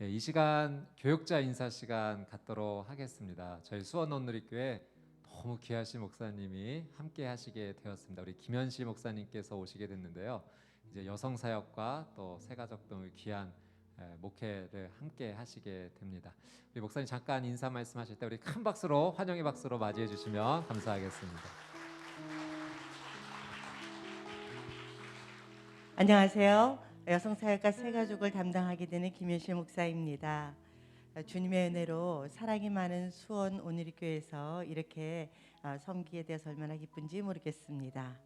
이 시간 교육자 인사 시간 갖도록 하겠습니다. 저희 수원 온누리교회 너무 귀하신 목사님이 함께 하시게 되었습니다. 우리 김현시 목사님께서 오시게 됐는데요. 이제 여성 사역과 또 새가족 등의 귀한 목회를 함께 하시게 됩니다. 우리 목사님 잠깐 인사 말씀하실 때 우리 큰 박수로 환영의 박수로 맞이해 주시면 감사하겠습니다. 안녕하세요. 여성사역과 새가족을 담당하게 되는 김현실 목사입니다. 주님의 은혜로 사랑이 많은 수원 온누리교회에서 이렇게 섬기게 되어서 얼마나 기쁜지 모르겠습니다.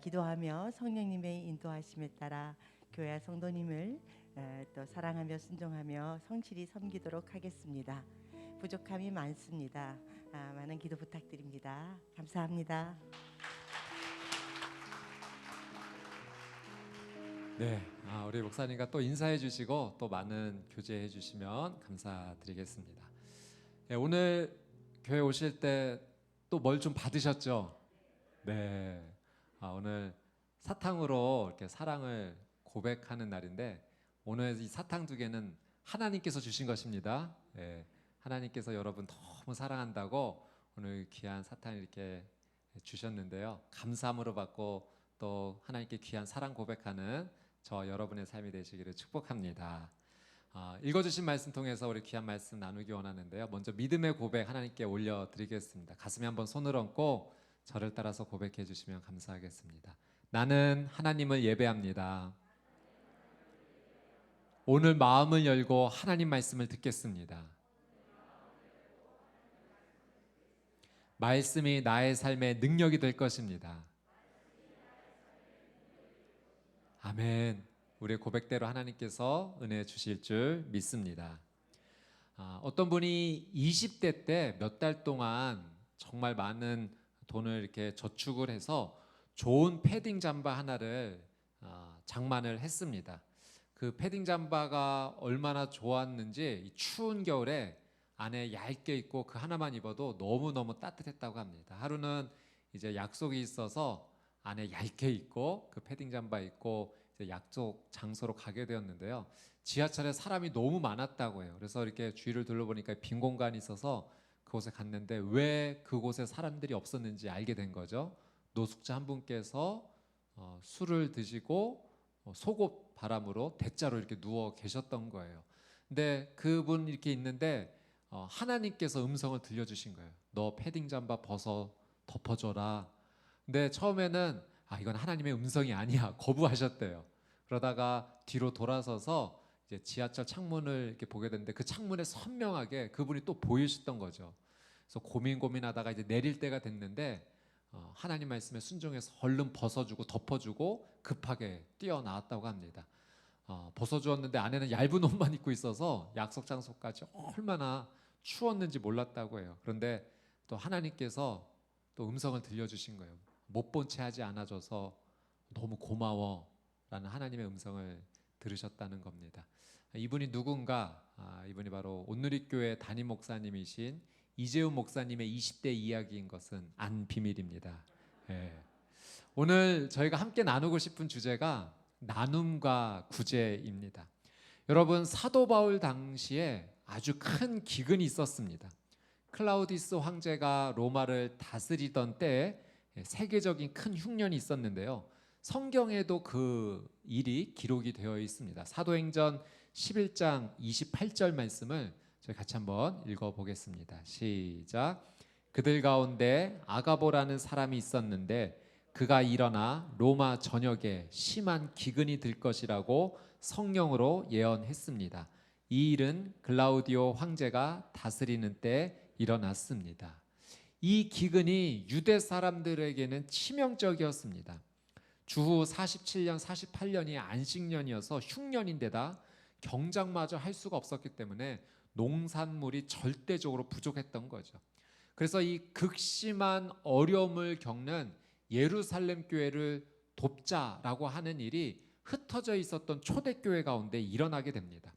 기도하며 성령님의 인도하심에 따라 교회 성도님을 또 사랑하며 순종하며 성실히 섬기도록 하겠습니다. 부족함이 많습니다. 많은 기도 부탁드립니다. 감사합니다. 네, 우리 목사님과 또 인사해 주시고 또 많은 교제해 주시면 감사드리겠습니다. 네, 오늘 교회 오실 때 또 뭘 좀 받으셨죠? 네, 오늘 사탕으로 이렇게 사랑을 고백하는 날인데 오늘 이 사탕 두 개는 하나님께서 주신 것입니다. 네, 하나님께서 여러분 너무 사랑한다고 오늘 귀한 사탕을 이렇게 주셨는데요. 감사함으로 받고 또 하나님께 귀한 사랑 고백하는 저 여러분의 삶이 되시기를 축복합니다. 읽어주신 말씀 통해서 우리 귀한 말씀 나누기 원하는데요. 먼저 믿음의 고백 하나님께 올려드리겠습니다. 가슴에 한번 손을 얹고 저를 따라서 고백해 주시면 감사하겠습니다. 나는 하나님을 예배합니다. 오늘 마음을 열고 하나님 말씀을 듣겠습니다. 말씀이 나의 삶의 능력이 될 것입니다. 아멘. 우리의 고백대로 하나님께서 은혜 주실 줄 믿습니다. 어떤 분이 20대 때 몇 달 동안 정말 많은 돈을 이렇게 저축을 해서 좋은 패딩 잠바 하나를 장만을 했습니다. 그 패딩 잠바가 얼마나 좋았는지 이 추운 겨울에 안에 얇게 입고 그 하나만 입어도 너무너무 따뜻했다고 합니다. 하루는 이제 약속이 있어서 안에 얇게 입고 그 패딩 잠바 입고 이제 약속 장소로 가게 되었는데요. 지하철에 사람이 너무 많았다고 해요. 그래서 이렇게 주위를 둘러보니까 빈 공간이 있어서 그곳에 갔는데 왜 그곳에 사람들이 없었는지 알게 된 거죠. 노숙자 한 분께서 술을 드시고 속옷 바람으로 대자로 이렇게 누워 계셨던 거예요. 근데 그분 이렇게 있는데 하나님께서 음성을 들려주신 거예요. 너 패딩 잠바 벗어 덮어줘라. 근데 처음에는 이건 하나님의 음성이 아니야 거부하셨대요. 그러다가 뒤로 돌아서서 이제 지하철 창문을 이렇게 보게 됐는데 그 창문에 선명하게 그분이 또 보이셨던 거죠. 그래서 고민하다가 이제 내릴 때가 됐는데 하나님 말씀에 순종해서 얼른 벗어주고 덮어주고 급하게 뛰어나왔다고 합니다. 벗어주었는데 안에는 얇은 옷만 입고 있어서 약속 장소까지 얼마나 추웠는지 몰랐다고 해요. 그런데 또 하나님께서 또 음성을 들려주신 거예요. 못 본 채 하지 않아줘서 너무 고마워 라는 하나님의 음성을 들으셨다는 겁니다. 이분이 누군가? 이분이 바로 온누리교회 담임 목사님이신 이재훈 목사님의 20대 이야기인 것은 안 비밀입니다. 예. 오늘 저희가 함께 나누고 싶은 주제가 나눔과 구제입니다. 여러분, 사도 바울 당시에 아주 큰 기근이 있었습니다. 클라우디스 황제가 로마를 다스리던 때에 세계적인 큰 흉년이 있었는데요. 성경에도 그 일이 기록이 되어 있습니다. 사도행전 11장 28절 말씀을 저희 같이 한번 읽어보겠습니다. 시작. 그들 가운데 아가보라는 사람이 있었는데 그가 일어나 로마 전역에 심한 기근이 들 것이라고 성령으로 예언했습니다. 이 일은 글라우디오 황제가 다스리는 때 일어났습니다. 이 기근이 유대 사람들에게는 치명적이었습니다. 주후 47년, 48년이 안식년이어서 흉년인데다 경작마저 할 수가 없었기 때문에 농산물이 절대적으로 부족했던 거죠. 그래서 이 극심한 어려움을 겪는 예루살렘 교회를 돕자라고 하는 일이 흩어져 있었던 초대교회 가운데 일어나게 됩니다.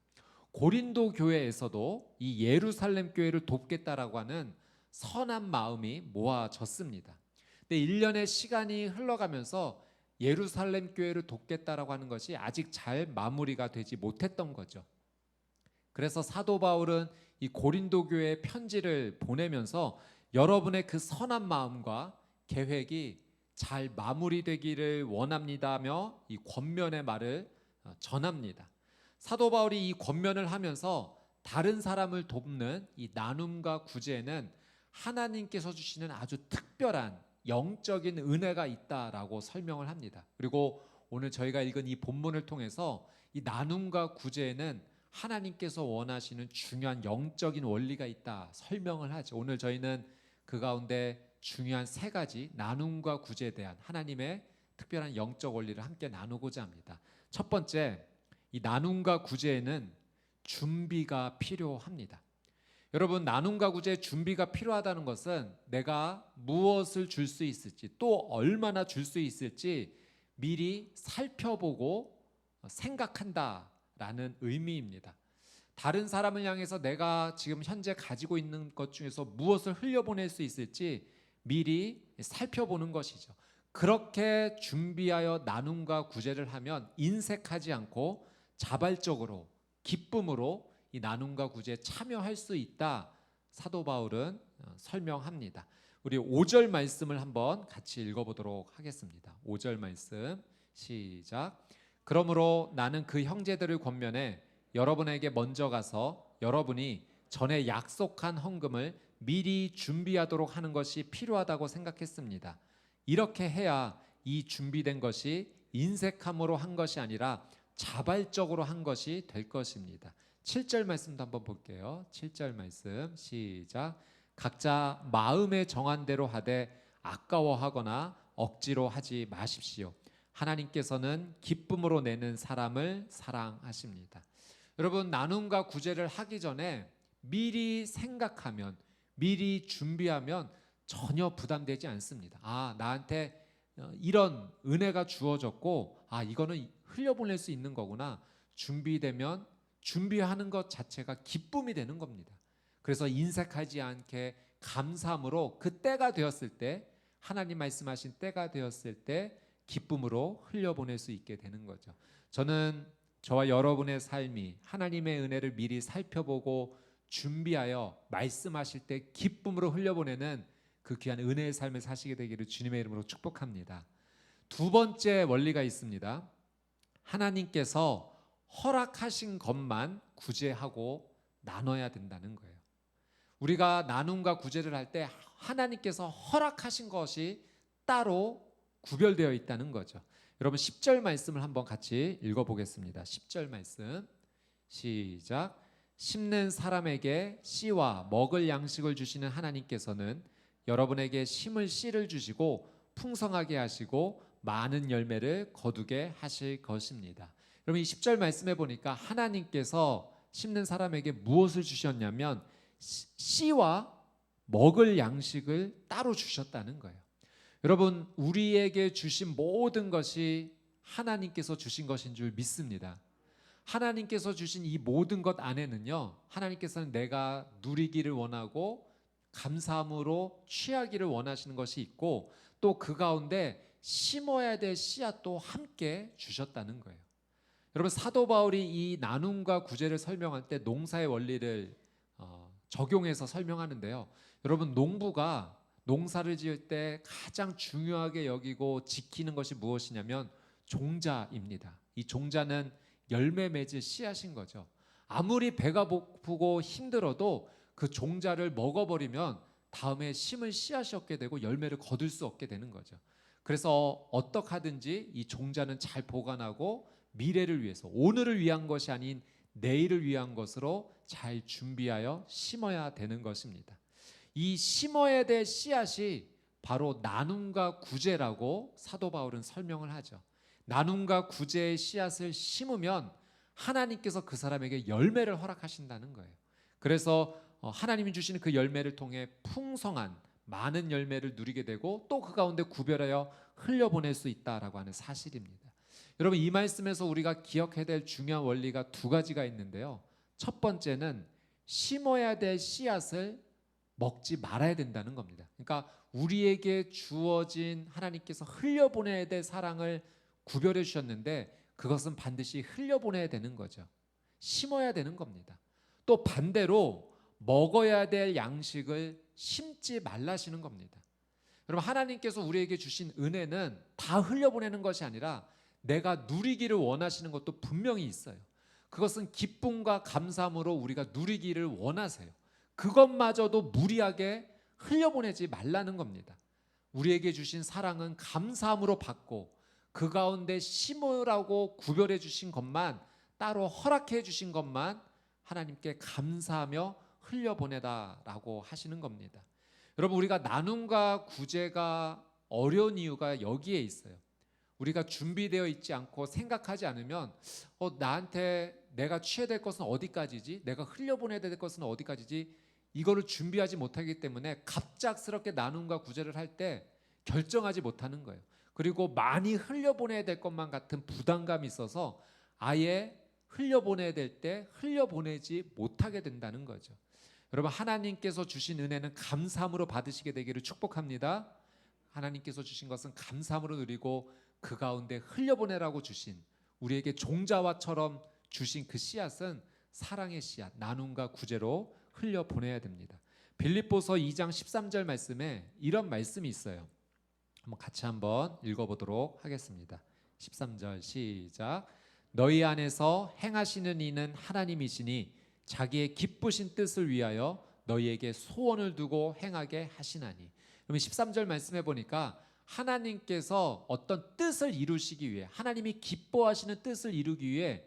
고린도 교회에서도 이 예루살렘 교회를 돕겠다라고 하는 선한 마음이 모아졌습니다. 근데 1년의 시간이 흘러가면서 예루살렘 교회를 돕겠다라고 하는 것이 아직 잘 마무리가 되지 못했던 거죠. 그래서 사도 바울은 이 고린도 교회에 편지를 보내면서 여러분의 그 선한 마음과 계획이 잘 마무리되기를 원합니다며 이 권면의 말을 전합니다. 사도 바울이 이 권면을 하면서 다른 사람을 돕는 이 나눔과 구제에는 하나님께서 주시는 아주 특별한 영적인 은혜가 있다라고 설명을 합니다. 그리고 오늘 저희가 읽은 이 본문을 통해서 이 나눔과 구제에는 하나님께서 원하시는 중요한 영적인 원리가 있다 설명을 하죠. 오늘 저희는 그 가운데 중요한 세 가지 나눔과 구제에 대한 하나님의 특별한 영적 원리를 함께 나누고자 합니다. 첫 번째, 이 나눔과 구제에는 준비가 필요합니다. 여러분, 나눔과 구제에 준비가 필요하다는 것은 내가 무엇을 줄 수 있을지 또 얼마나 줄 수 있을지 미리 살펴보고 생각한다라는 의미입니다. 다른 사람을 향해서 내가 지금 현재 가지고 있는 것 중에서 무엇을 흘려보낼 수 있을지 미리 살펴보는 것이죠. 그렇게 준비하여 나눔과 구제를 하면 인색하지 않고 자발적으로 기쁨으로 이 나눔과 구제에 참여할 수 있다. 사도 바울은 설명합니다. 우리 5절 말씀을 한번 같이 읽어보도록 하겠습니다. 5절 말씀 시작. 그러므로 나는 그 형제들을 권면해 여러분에게 먼저 가서 여러분이 전에 약속한 헌금을 미리 준비하도록 하는 것이 필요하다고 생각했습니다. 이렇게 해야 이 준비된 것이 인색함으로 한 것이 아니라 자발적으로 한 것이 될 것입니다. 7절 말씀도 한번 볼게요. 7절 말씀 시작. 각자 마음에 정한 대로 하되 아까워하거나 억지로 하지 마십시오. 하나님께서는 기쁨으로 내는 사람을 사랑하십니다. 여러분, 나눔과 구제를 하기 전에 미리 생각하면, 미리 준비하면 전혀 부담되지 않습니다. 나한테 이런 은혜가 주어졌고 이거는 흘려보낼 수 있는 거구나. 준비되면 준비하는 것 자체가 기쁨이 되는 겁니다. 그래서 인색하지 않게 감사함으로 그 때가 되었을 때, 하나님 말씀하신 때가 되었을 때 기쁨으로 흘려보낼 수 있게 되는 거죠. 저는 저와 여러분의 삶이 하나님의 은혜를 미리 살펴보고 준비하여 말씀하실 때 기쁨으로 흘려보내는 그 귀한 은혜의 삶을 사시게 되기를 주님의 이름으로 축복합니다. 두 번째 원리가 있습니다. 하나님께서 허락하신 것만 구제하고 나눠야 된다는 거예요. 우리가 나눔과 구제를 할 때 하나님께서 허락하신 것이 따로 구별되어 있다는 거죠. 여러분 10절 말씀을 한번 같이 읽어보겠습니다. 10절 말씀 시작. 심는 사람에게 씨와 먹을 양식을 주시는 하나님께서는 여러분에게 심을 씨를 주시고 풍성하게 하시고 많은 열매를 거두게 하실 것입니다. 여러분 이 10절 말씀해 보니까 하나님께서 심는 사람에게 무엇을 주셨냐면 씨와 먹을 양식을 따로 주셨다는 거예요. 여러분, 우리에게 주신 모든 것이 하나님께서 주신 것인 줄 믿습니다. 하나님께서 주신 이 모든 것 안에는요, 하나님께서는 내가 누리기를 원하고 감사함으로 취하기를 원하시는 것이 있고 또 그 가운데 심어야 될 씨앗도 함께 주셨다는 거예요. 여러분, 사도 바울이 이 나눔과 구제를 설명할 때 농사의 원리를 적용해서 설명하는데요. 여러분, 농부가 농사를 지을 때 가장 중요하게 여기고 지키는 것이 무엇이냐면 종자입니다. 이 종자는 열매 맺을 씨앗인 거죠. 아무리 배가 고프고 힘들어도 그 종자를 먹어버리면 다음에 심을 씨앗이 없게 되고 열매를 거둘 수 없게 되는 거죠. 그래서 어떻게 하든지 이 종자는 잘 보관하고 미래를 위해서, 오늘을 위한 것이 아닌 내일을 위한 것으로 잘 준비하여 심어야 되는 것입니다. 이 심어야 될 씨앗이 바로 나눔과 구제라고 사도 바울은 설명을 하죠. 나눔과 구제의 씨앗을 심으면 하나님께서 그 사람에게 열매를 허락하신다는 거예요. 그래서 하나님이 주시는 그 열매를 통해 풍성한 많은 열매를 누리게 되고 또 그 가운데 구별하여 흘려보낼 수 있다라고 하는 사실입니다. 여러분, 이 말씀에서 우리가 기억해야 될 중요한 원리가 두 가지가 있는데요. 첫 번째는 심어야 될 씨앗을 먹지 말아야 된다는 겁니다. 그러니까 우리에게 주어진 하나님께서 흘려보내야 될 사랑을 구별해 주셨는데 그것은 반드시 흘려보내야 되는 거죠. 심어야 되는 겁니다. 또 반대로 먹어야 될 양식을 심지 말라시는 겁니다. 여러분, 하나님께서 우리에게 주신 은혜는 다 흘려보내는 것이 아니라 내가 누리기를 원하시는 것도 분명히 있어요. 그것은 기쁨과 감사함으로 우리가 누리기를 원하세요. 그것마저도 무리하게 흘려보내지 말라는 겁니다. 우리에게 주신 사랑은 감사함으로 받고 그 가운데 심으라고 구별해 주신 것만, 따로 허락해 주신 것만 하나님께 감사하며 흘려보내다라고 하시는 겁니다. 여러분, 우리가 나눔과 구제가 어려운 이유가 여기에 있어요. 우리가 준비되어 있지 않고 생각하지 않으면 나한테 내가 취해야 될 것은 어디까지지? 내가 흘려보내야 될 것은 어디까지지? 이거를 준비하지 못하기 때문에 갑작스럽게 나눔과 구제를 할 때 결정하지 못하는 거예요. 그리고 많이 흘려보내야 될 것만 같은 부담감이 있어서 아예 흘려보내야 될 때 흘려보내지 못하게 된다는 거죠. 여러분, 하나님께서 주신 은혜는 감사함으로 받으시게 되기를 축복합니다. 하나님께서 주신 것은 감사함으로 누리고 그 가운데 흘려보내라고 주신, 우리에게 종자와처럼 주신 그 씨앗은 사랑의 씨앗, 나눔과 구제로 흘려보내야 됩니다. 빌립보서 2장 13절 말씀에 이런 말씀이 있어요. 같이 한번 읽어보도록 하겠습니다. 13절 시작. 너희 안에서 행하시는 이는 하나님이시니 자기의 기쁘신 뜻을 위하여 너희에게 소원을 두고 행하게 하시나니. 그러면 13절 말씀해 보니까 하나님께서 어떤 뜻을 이루시기 위해, 하나님이 기뻐하시는 뜻을 이루기 위해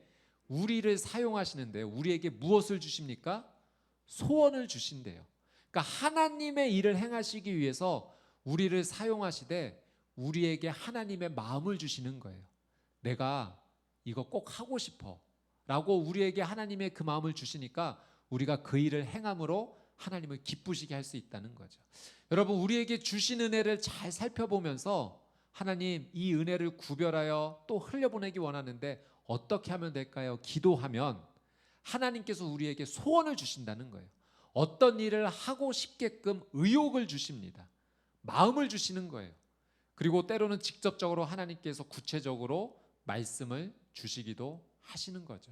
우리를 사용하시는데 우리에게 무엇을 주십니까? 소원을 주신대요. 그러니까 하나님의 일을 행하시기 위해서 우리를 사용하시되 우리에게 하나님의 마음을 주시는 거예요. 내가 이거 꼭 하고 싶어 라고 우리에게 하나님의 그 마음을 주시니까 우리가 그 일을 행함으로 하나님을 기쁘시게 할 수 있다는 거죠. 여러분, 우리에게 주신 은혜를 잘 살펴보면서 하나님, 이 은혜를 구별하여 또 흘려보내기 원하는데 어떻게 하면 될까요? 기도하면 하나님께서 우리에게 소원을 주신다는 거예요. 어떤 일을 하고 싶게끔 의욕을 주십니다. 마음을 주시는 거예요. 그리고 때로는 직접적으로 하나님께서 구체적으로 말씀을 주시기도 하시는 거죠.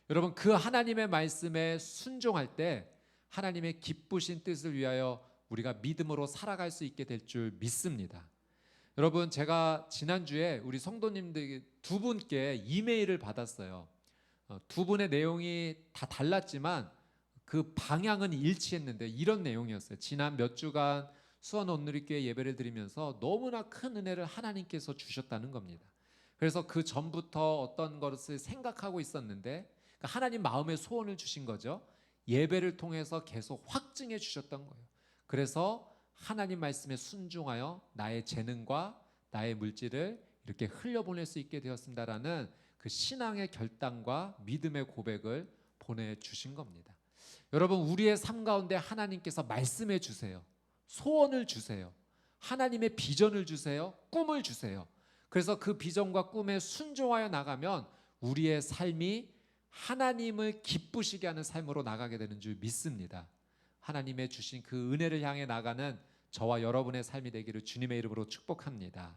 여러분, 그 하나님의 말씀에 순종할 때 하나님의 기쁘신 뜻을 위하여 우리가 믿음으로 살아갈 수 있게 될 줄 믿습니다. 여러분, 제가 지난주에 우리 성도님들 두 분께 이메일을 받았어요. 두 분의 내용이 다 달랐지만 그 방향은 일치했는데 이런 내용이었어요. 지난 몇 주간 수원 온누리교회 예배를 드리면서 너무나 큰 은혜를 하나님께서 주셨다는 겁니다. 그래서 그 전부터 어떤 것을 생각하고 있었는데 하나님 마음의 소원을 주신 거죠. 예배를 통해서 계속 확증해 주셨던 거예요. 그래서 하나님 말씀에 순종하여 나의 재능과 나의 물질을 이렇게 흘려보낼 수 있게 되었습니다라는 그 신앙의 결단과 믿음의 고백을 보내주신 겁니다. 여러분, 우리의 삶 가운데 하나님께서 말씀해 주세요. 소원을 주세요. 하나님의 비전을 주세요. 꿈을 주세요. 그래서 그 비전과 꿈에 순종하여 나가면 우리의 삶이 하나님을 기쁘시게 하는 삶으로 나가게 되는 줄 믿습니다. 하나님의 주신 그 은혜를 향해 나가는 저와 여러분의 삶이 되기를 주님의 이름으로 축복합니다.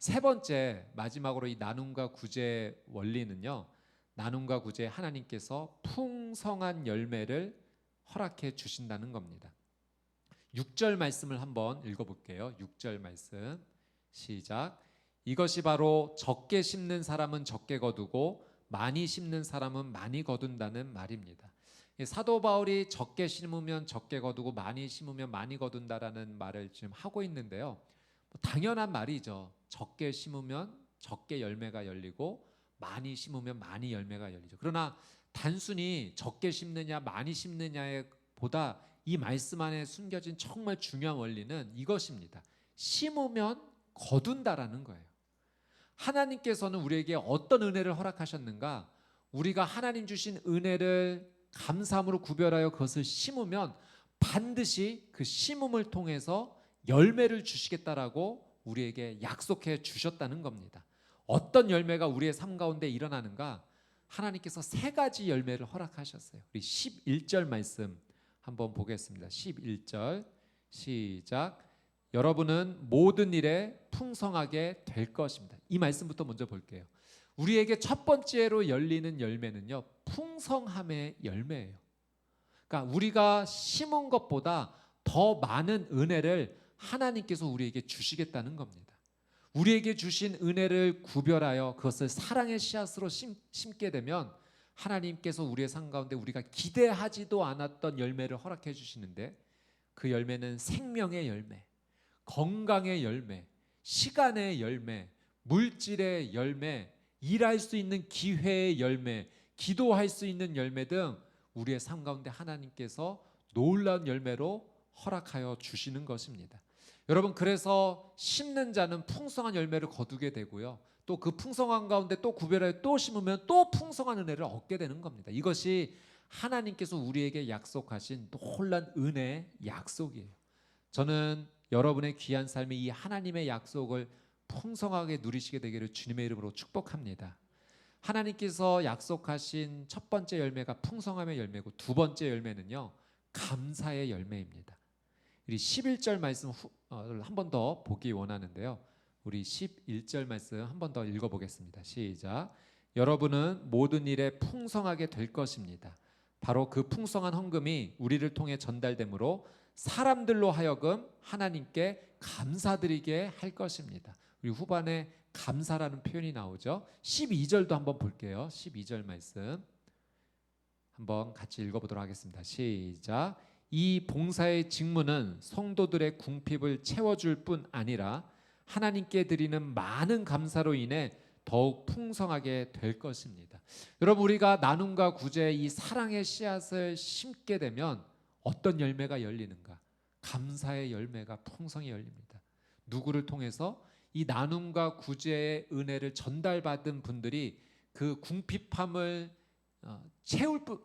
세 번째, 마지막으로 이 나눔과 구제 원리는요, 나눔과 구제 하나님께서 풍성한 열매를 허락해 주신다는 겁니다. 6절 말씀을 한번 읽어볼게요. 6절 말씀 시작. 이것이 바로 적게 심는 사람은 적게 거두고 많이 심는 사람은 많이 거둔다는 말입니다. 사도 바울이 적게 심으면 적게 거두고 많이 심으면 많이 거둔다라는 말을 지금 하고 있는데요. 당연한 말이죠. 적게 심으면 적게 열매가 열리고 많이 심으면 많이 열매가 열리죠. 그러나 단순히 적게 심느냐 많이 심느냐에 보다 이 말씀 안에 숨겨진 정말 중요한 원리는 이것입니다. 심으면 거둔다라는 거예요. 하나님께서는 우리에게 어떤 은혜를 허락하셨는가? 우리가 하나님 주신 은혜를 감사함으로 구별하여 그것을 심으면 반드시 그 심음을 통해서 열매를 주시겠다라고 우리에게 약속해 주셨다는 겁니다. 어떤 열매가 우리의 삶 가운데 일어나는가? 하나님께서 세 가지 열매를 허락하셨어요. 우리 11절 말씀 한번 보겠습니다. 11절 시작. 여러분은 모든 일에 풍성하게 될 것입니다. 이 말씀부터 먼저 볼게요. 우리에게 첫 번째로 열리는 열매는요, 풍성함의 열매예요. 그러니까 우리가 심은 것보다 더 많은 은혜를 하나님께서 우리에게 주시겠다는 겁니다. 우리에게 주신 은혜를 구별하여 그것을 사랑의 씨앗으로 심게 되면 하나님께서 우리의 삶 가운데 우리가 기대하지도 않았던 열매를 허락해 주시는데, 그 열매는 생명의 열매, 건강의 열매, 시간의 열매, 물질의 열매, 일할 수 있는 기회의 열매, 기도할 수 있는 열매 등 우리의 삶 가운데 하나님께서 놀라운 열매로 허락하여 주시는 것입니다. 여러분, 그래서 심는 자는 풍성한 열매를 거두게 되고요, 또 그 풍성한 가운데 또 구별하여 또 심으면 또 풍성한 은혜를 얻게 되는 겁니다. 이것이 하나님께서 우리에게 약속하신 놀라운 은혜의 약속이에요. 저는 여러분의 귀한 삶에 이 하나님의 약속을 풍성하게 누리시게 되기를 주님의 이름으로 축복합니다. 하나님께서 약속하신 첫 번째 열매가 풍성함의 열매고, 두 번째 열매는요, 감사의 열매입니다. 우리 11절 말씀 한 번 더 보기 원하는데요, 우리 11절 말씀 한 번 더 읽어보겠습니다. 시작. 여러분은 모든 일에 풍성하게 될 것입니다. 바로 그 풍성한 헌금이 우리를 통해 전달되므로 사람들로 하여금 하나님께 감사드리게 할 것입니다. 우리 후반에 감사라는 표현이 나오죠. 12절도 한번 볼게요. 12절 말씀 한번 같이 읽어보도록 하겠습니다. 시작. 이 봉사의 직무는 성도들의 궁핍을 채워줄 뿐 아니라 하나님께 드리는 많은 감사로 인해 더욱 풍성하게 될 것입니다. 여러분, 우리가 나눔과 구제의 이 사랑의 씨앗을 심게 되면 어떤 열매가 열리는가? 감사의 열매가 풍성히 열립니다. 누구를 통해서? 이 나눔과 구제의 은혜를 전달받은 분들이 그 궁핍함을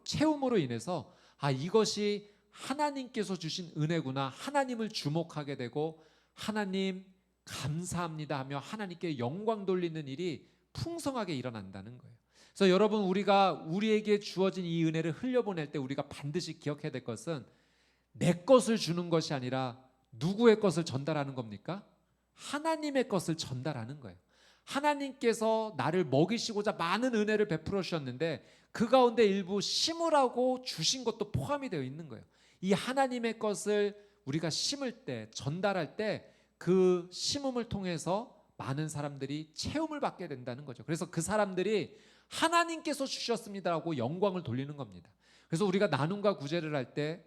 채움으로 인해서 이것이 하나님께서 주신 은혜구나, 하나님을 주목하게 되고 하나님 감사합니다 하며 하나님께 영광 돌리는 일이 풍성하게 일어난다는 거예요. 그래서 여러분, 우리가 우리에게 주어진 이 은혜를 흘려보낼 때 우리가 반드시 기억해야 될 것은 내 것을 주는 것이 아니라 누구의 것을 전달하는 겁니까? 하나님의 것을 전달하는 거예요. 하나님께서 나를 먹이시고자 많은 은혜를 베풀어 주셨는데 그 가운데 일부 심으라고 주신 것도 포함이 되어 있는 거예요. 이 하나님의 것을 우리가 심을 때, 전달할 때 그 심음을 통해서 많은 사람들이 체험을 받게 된다는 거죠. 그래서 그 사람들이 하나님께서 주셨습니다라고 영광을 돌리는 겁니다. 그래서 우리가 나눔과 구제를 할 때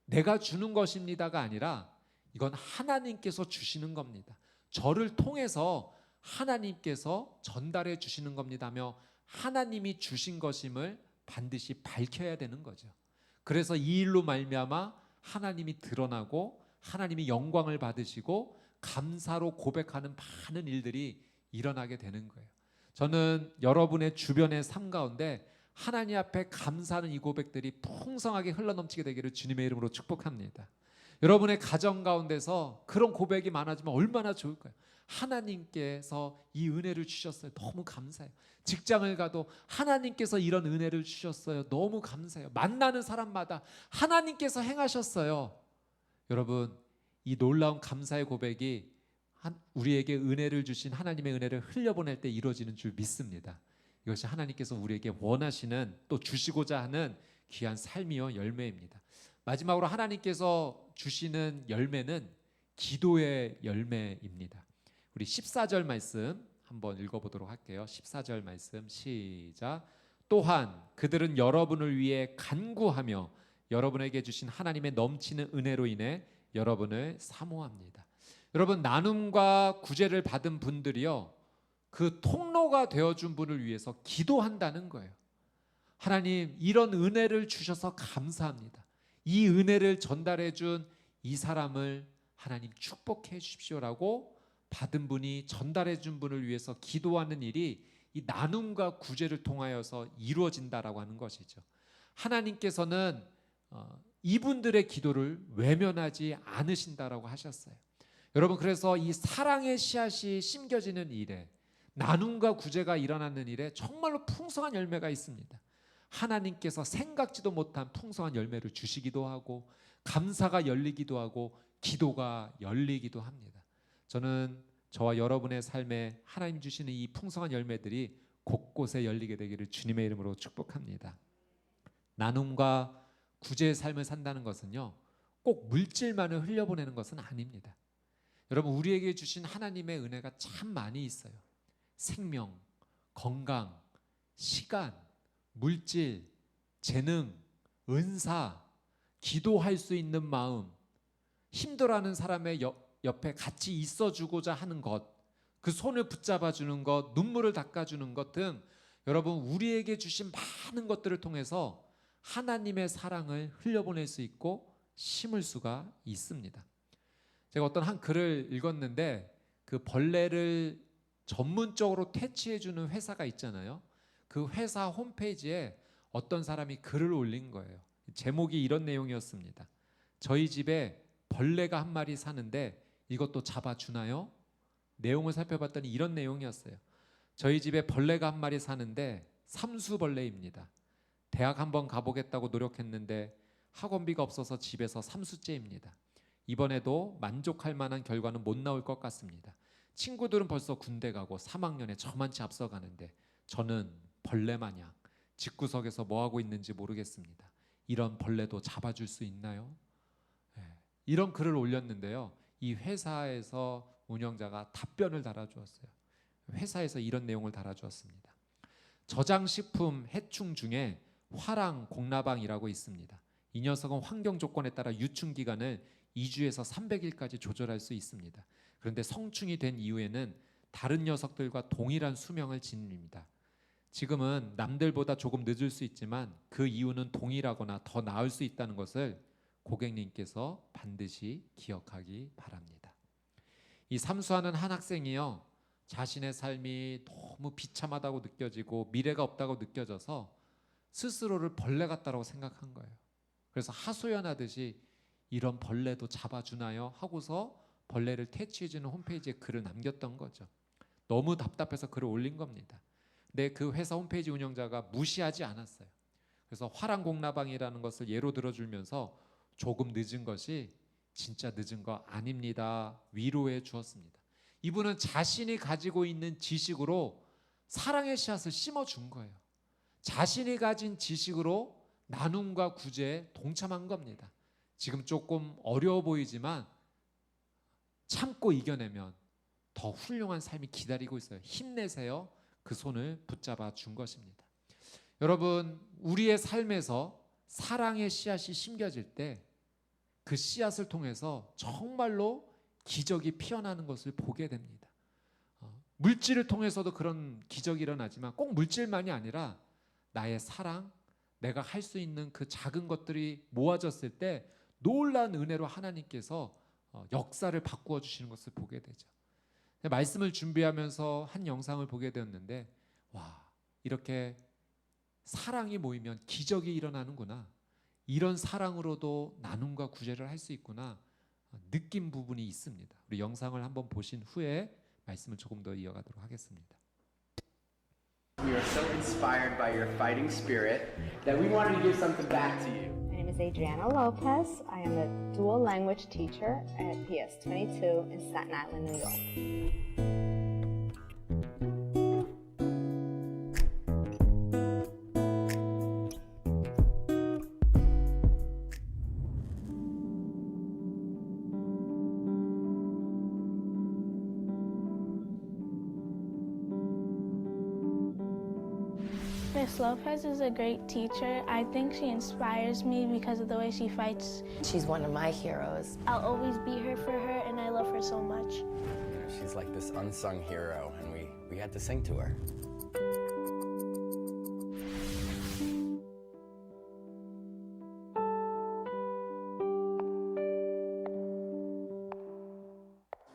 내가 주는 것입니다가 아니라 이건 하나님께서 주시는 겁니다. 저를 통해서 하나님께서 전달해 주시는 겁니다며 하나님이 주신 것임을 반드시 밝혀야 되는 거죠. 그래서 이 일로 말미암아 하나님이 드러나고 하나님이 영광을 받으시고 감사로 고백하는 많은 일들이 일어나게 되는 거예요. 저는 여러분의 주변의 삶 가운데 하나님 앞에 감사하는 이 고백들이 풍성하게 흘러넘치게 되기를 주님의 이름으로 축복합니다. 여러분의 가정 가운데서 그런 고백이 많아지면 얼마나 좋을까요? 하나님께서 이 은혜를 주셨어요. 너무 감사해요. 직장을 가도 하나님께서 이런 은혜를 주셨어요. 너무 감사해요. 만나는 사람마다 하나님께서 행하셨어요. 여러분, 이 놀라운 감사의 고백이 우리에게 은혜를 주신 하나님의 은혜를 흘려보낼 때 이루어지는 줄 믿습니다. 이것이 하나님께서 우리에게 원하시는, 또 주시고자 하는 귀한 삶이요 열매입니다. 마지막으로 하나님께서 주시는 열매는 기도의 열매입니다. 우리 14절 말씀 한번 읽어보도록 할게요. 14절 말씀 시작. 또한 그들은 여러분을 위해 간구하며 여러분에게 주신 하나님의 넘치는 은혜로 인해 여러분을 사모합니다. 여러분, 나눔과 구제를 받은 분들이요, 그 통로가 되어준 분을 위해서 기도한다는 거예요. 하나님, 이런 은혜를 주셔서 감사합니다. 이 은혜를 전달해 준 이 사람을 하나님 축복해 주십시오라고 받은 분이 전달해 준 분을 위해서 기도하는 일이 이 나눔과 구제를 통하여서 이루어진다라고 하는 것이죠. 하나님께서는 이분들의 기도를 외면하지 않으신다라고 하셨어요. 여러분, 그래서 이 사랑의 씨앗이 심겨지는 일에, 나눔과 구제가 일어나는 일에 정말로 풍성한 열매가 있습니다. 하나님께서 생각지도 못한 풍성한 열매를 주시기도 하고 감사가 열리기도 하고 기도가 열리기도 합니다. 저는 저와 여러분의 삶에 하나님 주시는 이 풍성한 열매들이 곳곳에 열리게 되기를 주님의 이름으로 축복합니다. 나눔과 구제의 삶을 산다는 것은요, 꼭 물질만을 흘려보내는 것은 아닙니다. 여러분, 우리에게 주신 하나님의 은혜가 참 많이 있어요. 생명, 건강, 시간, 물질, 재능, 은사, 기도할 수 있는 마음, 힘들어하는 사람의 옆에 같이 있어주고자 하는 것, 그 손을 붙잡아주는 것, 눈물을 닦아주는 것 등 여러분, 우리에게 주신 많은 것들을 통해서 하나님의 사랑을 흘려보낼 수 있고 심을 수가 있습니다. 제가 어떤 한 글을 읽었는데, 그 벌레를 전문적으로 퇴치해주는 회사가 있잖아요. 그 회사 홈페이지에 어떤 사람이 글을 올린 거예요. 제목이 이런 내용이었습니다. 저희 집에 벌레가 한 마리 사는데 이것도 잡아주나요? 내용을 살펴봤더니 이런 내용이었어요. 저희 집에 벌레가 한 마리 사는데 삼수벌레입니다. 대학 한번 가보겠다고 노력했는데 학원비가 없어서 집에서 3수째입니다. 이번에도 만족할 만한 결과는 못 나올 것 같습니다. 친구들은 벌써 군대 가고 3학년에 저만치 앞서가는데 저는 벌레 마냥 집구석에서 뭐 하고 있는지 모르겠습니다. 이런 벌레도 잡아줄 수 있나요? 이런 글을 올렸는데요, 이 회사에서 운영자가 답변을 달아주었어요. 회사에서 이런 내용을 달아주었습니다. 저장식품 해충 중에 화랑 공라방이라고 있습니다. 이 녀석은 환경 조건에 따라 유충 기간을 2주에서 300일까지 조절할 수 있습니다. 그런데 성충이 된 이후에는 다른 녀석들과 동일한 수명을 지닙니다. 지금은 남들보다 조금 늦을 수 있지만 그 이유는 동일하거나 더 나을 수 있다는 것을 고객님께서 반드시 기억하기 바랍니다. 이 삼수하는 한 학생이요, 자신의 삶이 너무 비참하다고 느껴지고 미래가 없다고 느껴져서 스스로를 벌레 같다고 생각한 거예요. 그래서 하소연하듯이 이런 벌레도 잡아주나요? 하고서 벌레를 퇴치해주는 홈페이지에 글을 남겼던 거죠. 너무 답답해서 글을 올린 겁니다. 근데 그 회사 홈페이지 운영자가 무시하지 않았어요. 그래서 화랑공라방이라는 것을 예로 들어주면서 조금 늦은 것이 진짜 늦은 거 아닙니다, 위로해 주었습니다. 이분은 자신이 가지고 있는 지식으로 사랑의 씨앗을 심어준 거예요. 자신이 가진 지식으로 나눔과 구제에 동참한 겁니다. 지금 조금 어려워 보이지만 참고 이겨내면 더 훌륭한 삶이 기다리고 있어요. 힘내세요. 그 손을 붙잡아 준 것입니다. 여러분, 우리의 삶에서 사랑의 씨앗이 심겨질 때 그 씨앗을 통해서 정말로 기적이 피어나는 것을 보게 됩니다. 물질을 통해서도 그런 기적이 일어나지만 꼭 물질만이 아니라 나의 사랑, 내가 할 수 있는 그 작은 것들이 모아졌을 때 놀라운 은혜로 하나님께서 역사를 바꾸어 주시는 것을 보게 되죠. 말씀을 준비하면서 한 영상을 보게 되었는데, 와, 이렇게 사랑이 모이면 기적이 일어나는구나, 이런 사랑으로도 나눔과 구제를 할 수 있구나 느낀 부분이 있습니다. 우리 영상을 한번 보신 후에 말씀을 조금 더 이어가도록 하겠습니다. We are so inspired by your fighting spirit that we wanted to give something back to you. My name is Adriana Lopez. I am a dual language teacher at PS22 in Staten Island, New York. Miss Lopez is a great teacher. I think she inspires me because of the way she fights. She's one of my heroes. I'll always be here for her, and I love her so much. You know, she's like this unsung hero, and we had to sing to her.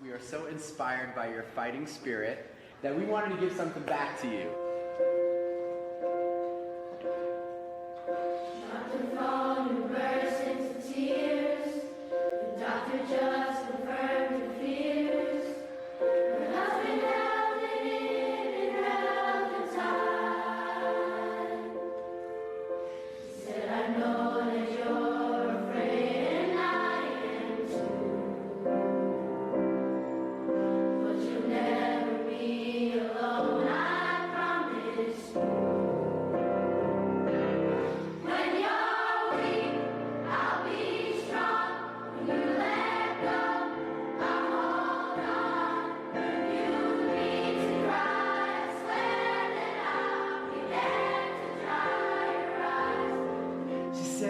We are so inspired by your fighting spirit that we wanted to give something back to you.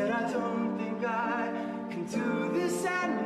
said I don't think I can do this anymore.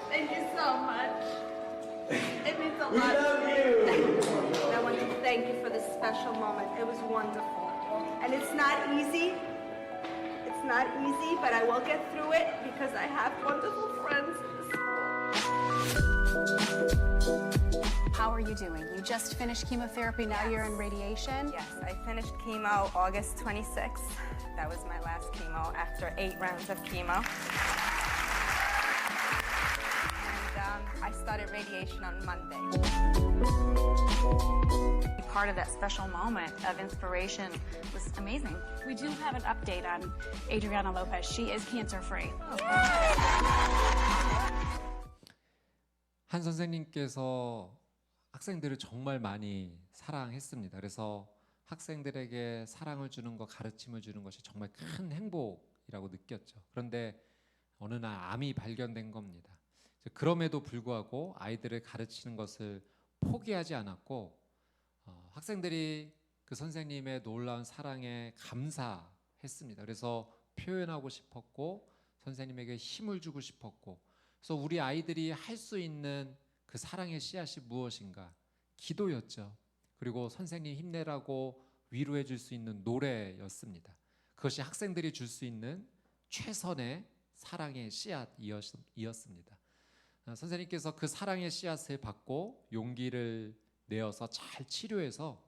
Thank you so much. It means a We lot. love you. And I want to thank you for this special moment. It was wonderful. And it's not easy. It's not easy, but I will get through it because I have wonderful friends in school. How are you doing? You just finished chemotherapy, now you're in radiation? Yes, I finished chemo August 26th. That was my last chemo after 8 rounds of chemo. And I started radiation on Monday. Part of that special moment of inspiration was amazing. We do have an update on Adriana Lopez. She is cancer-free. 한 선생님께서 학생들을 정말 많이 사랑했습니다. 그래서 학생들에게 사랑을 주는 것, 가르침을 주는 것이 정말 큰 행복이라고 느꼈죠. 그런데 어느 날 암이 발견된 겁니다. 그럼에도 불구하고 아이들을 가르치는 것을 포기하지 않았고 학생들이 그 선생님의 놀라운 사랑에 감사했습니다. 그래서 표현하고 싶었고 선생님에게 힘을 주고 싶었고, 그래서 우리 아이들이 할 수 있는 그 사랑의 씨앗이 무엇인가? 기도였죠. 그리고 선생님 힘내라고 위로해 줄 수 있는 노래였습니다. 그것이 학생들이 줄 수 있는 최선의 사랑의 씨앗이었습니다. 선생님께서 그 사랑의 씨앗을 받고 용기를 내어서 잘 치료해서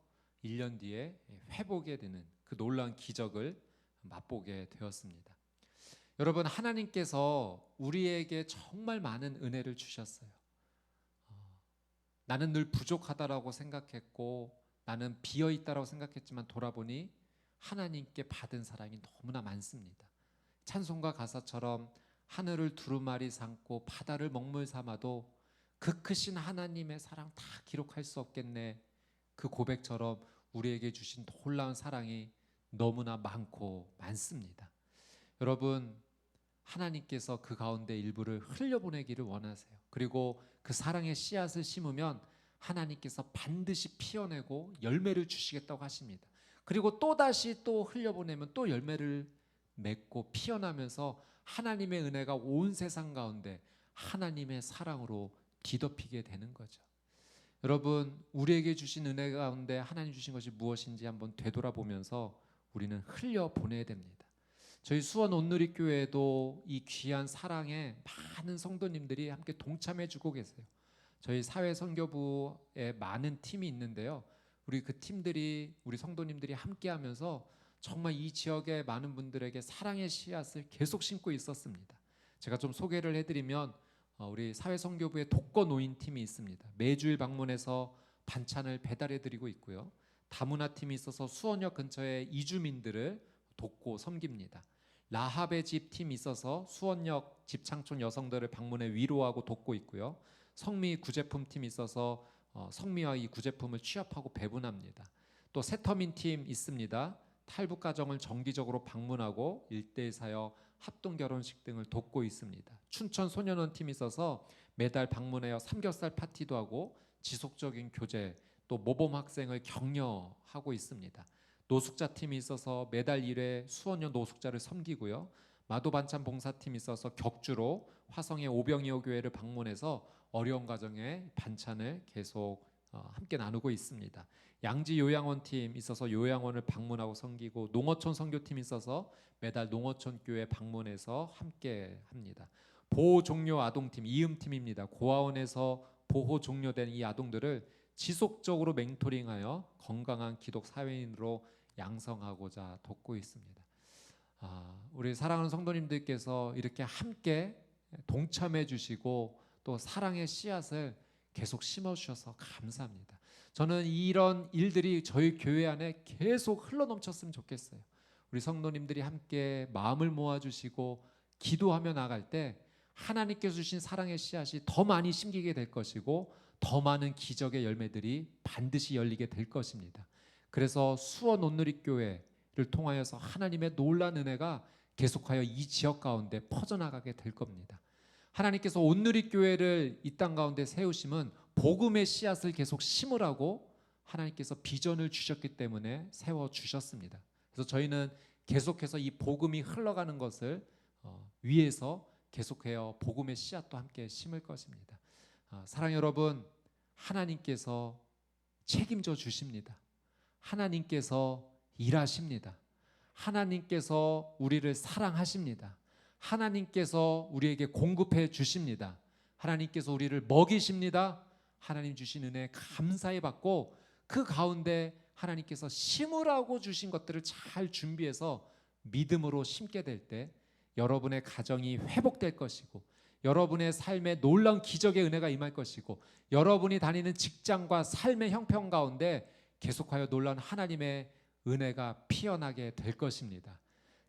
1년 뒤에 회복이 되는 그 놀라운 기적을 맛보게 되었습니다. 여러분, 하나님께서 우리에게 정말 많은 은혜를 주셨어요. 나는 늘 부족하다라고 생각했고 나는 비어있다라고 생각했지만 돌아보니 하나님께 받은 사랑이 너무나 많습니다. 찬송가 가사처럼 하늘을 두루마리 삼고 바다를 먹물 삼아도 그 크신 하나님의 사랑 다 기록할 수 없겠네. 그 고백처럼 우리에게 주신 놀라운 사랑이 너무나 많고 많습니다. 여러분, 하나님께서 그 가운데 일부를 흘려보내기를 원하세요. 그리고 그 사랑의 씨앗을 심으면 하나님께서 반드시 피어내고 열매를 주시겠다고 하십니다. 그리고 또다시 또 흘려보내면 또 열매를 맺고 피어나면서 하나님의 은혜가 온 세상 가운데 하나님의 사랑으로 뒤덮이게 되는 거죠. 여러분, 우리에게 주신 은혜 가운데 하나님 주신 것이 무엇인지 한번 되돌아보면서 우리는 흘려보내야 됩니다. 저희 수원 온누리교회에도 이 귀한 사랑에 많은 성도님들이 함께 동참해주고 계세요. 저희 사회선교부에 많은 팀이 있는데요. 우리 그 팀들이, 우리 성도님들이 함께하면서 정말 이 지역의 많은 분들에게 사랑의 씨앗을 계속 심고 있었습니다. 제가 좀 소개를 해드리면 우리 사회선교부의 독거노인팀이 있습니다. 매주일 방문해서 반찬을 배달해드리고 있고요. 다문화팀이 있어서 수원역 근처의 이주민들을 돕고 섬깁니다. 라합의 집 팀이 있어서 수원역 집창촌 여성들을 방문해 위로하고 돕고 있고요. 성미 구제품 팀이 있어서 성미와 이 구제품을 취합하고 배분합니다. 또 세터민 팀 있습니다. 탈북 가정을 정기적으로 방문하고 일대일 사역, 합동 결혼식 등을 돕고 있습니다. 춘천 소년원 팀이 있어서 매달 방문하여 삼겹살 파티도 하고 지속적인 교제, 또 모범 학생을 격려하고 있습니다. 노숙자 팀이 있어서 매달 1회 수원여 노숙자를 섬기고요. 마도반찬 봉사팀이 있어서 격주로 화성의 오병이어 교회를 방문해서 어려운 가정에 반찬을 계속 함께 나누고 있습니다. 양지 요양원 팀 있어서 요양원을 방문하고 섬기고, 농어촌 선교팀 있어서 매달 농어촌 교회 방문해서 함께 합니다. 보호 종료 아동팀 이음팀입니다. 고아원에서 보호 종료된 이 아동들을 지속적으로 멘토링하여 건강한 기독 사회인으로 양성하고자 돕고 있습니다. 우리 사랑하는 성도님들께서 이렇게 함께 동참해 주시고 또 사랑의 씨앗을 계속 심어주셔서 감사합니다. 저는 이런 일들이 저희 교회 안에 계속 흘러넘쳤으면 좋겠어요. 우리 성도님들이 함께 마음을 모아주시고 기도하며 나갈 때 하나님께서 주신 사랑의 씨앗이 더 많이 심기게 될 것이고, 더 많은 기적의 열매들이 반드시 열리게 될 것입니다. 그래서 수원 온누리교회를 통하여서 하나님의 놀라운 은혜가 계속하여 이 지역 가운데 퍼져나가게 될 겁니다. 하나님께서 온누리교회를 이 땅 가운데 세우심은 복음의 씨앗을 계속 심으라고 하나님께서 비전을 주셨기 때문에 세워주셨습니다. 그래서 저희는 계속해서 이 복음이 흘러가는 것을 위해서 계속해서 복음의 씨앗도 함께 심을 것입니다. 사랑 여러분, 하나님께서 책임져 주십니다. 하나님께서 일하십니다. 하나님께서 우리를 사랑하십니다. 하나님께서 우리에게 공급해 주십니다. 하나님께서 우리를 먹이십니다. 하나님 주신 은혜 감사히 받고, 그 가운데 하나님께서 심으라고 주신 것들을 잘 준비해서 믿음으로 심게 될 때 여러분의 가정이 회복될 것이고, 여러분의 삶에 놀라운 기적의 은혜가 임할 것이고, 여러분이 다니는 직장과 삶의 형편 가운데 계속하여 놀라운 하나님의 은혜가 피어나게 될 것입니다.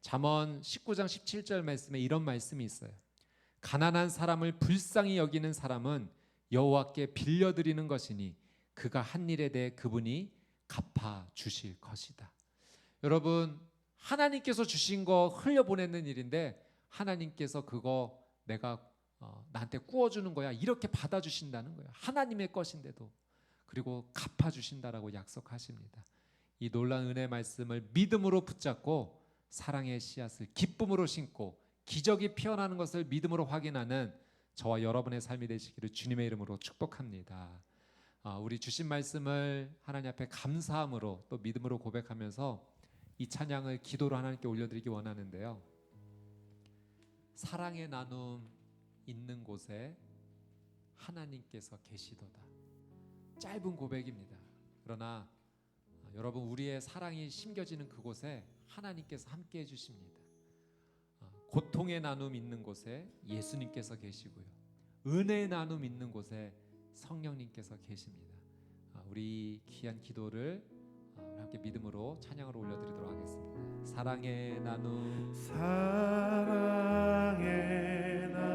잠언 19장 17절 말씀에 이런 말씀이 있어요. 가난한 사람을 불쌍히 여기는 사람은 여호와께 빌려드리는 것이니 그가 한 일에 대해 그분이 갚아 주실 것이다. 여러분, 하나님께서 주신 거 흘려보내는 일인데 하나님께서 그거 내가 나한테 구워주는 거야 이렇게 받아주신다는 거예요. 하나님의 것인데도. 그리고 갚아주신다라고 약속하십니다. 이 놀라운 은혜의 말씀을 믿음으로 붙잡고 사랑의 씨앗을 기쁨으로 심고 기적이 피어나는 것을 믿음으로 확인하는 저와 여러분의 삶이 되시기를 주님의 이름으로 축복합니다. 우리 주신 말씀을 하나님 앞에 감사함으로 또 믿음으로 고백하면서 이 찬양을 기도로 하나님께 올려드리기 원하는데요. 사랑의 나눔 있는 곳에 하나님께서 계시도다. 짧은 고백입니다. 그러나 여러분, 우리의 사랑이 심겨지는 그곳에 하나님께서 함께 해주십니다. 고통의 나눔 있는 곳에 예수님께서 계시고요, 은혜의 나눔 있는 곳에 성령님께서 계십니다. 우리 귀한 기도를 함께 믿음으로 찬양으로 올려드리도록 하겠습니다. 사랑의 나눔,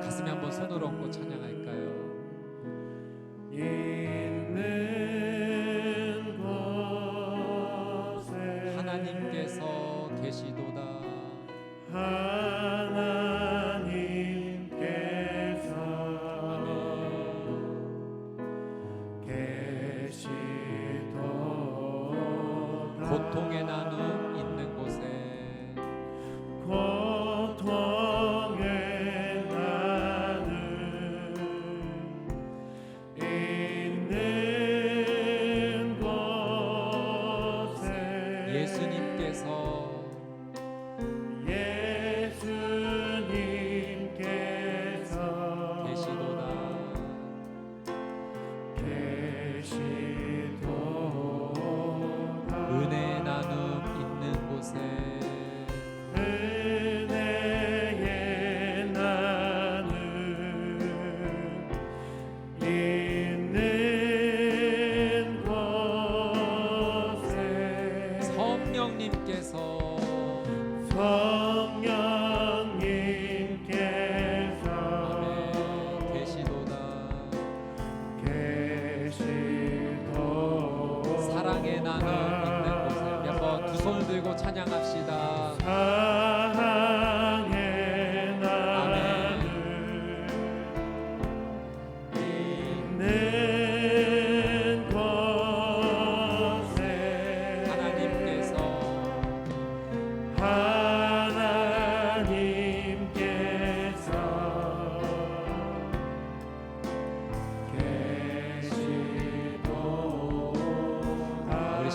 가슴에 한번 손을 얹고 찬양할까요? 있는 곳에 하나님께서 계시도다. 고통의 나눔 있는 곳에 고통의 나눔 있는 곳에 예수님께서 계시도다. 은혜의 나눔 있는 곳에 은혜의 나눔 있는 곳에 성령님께서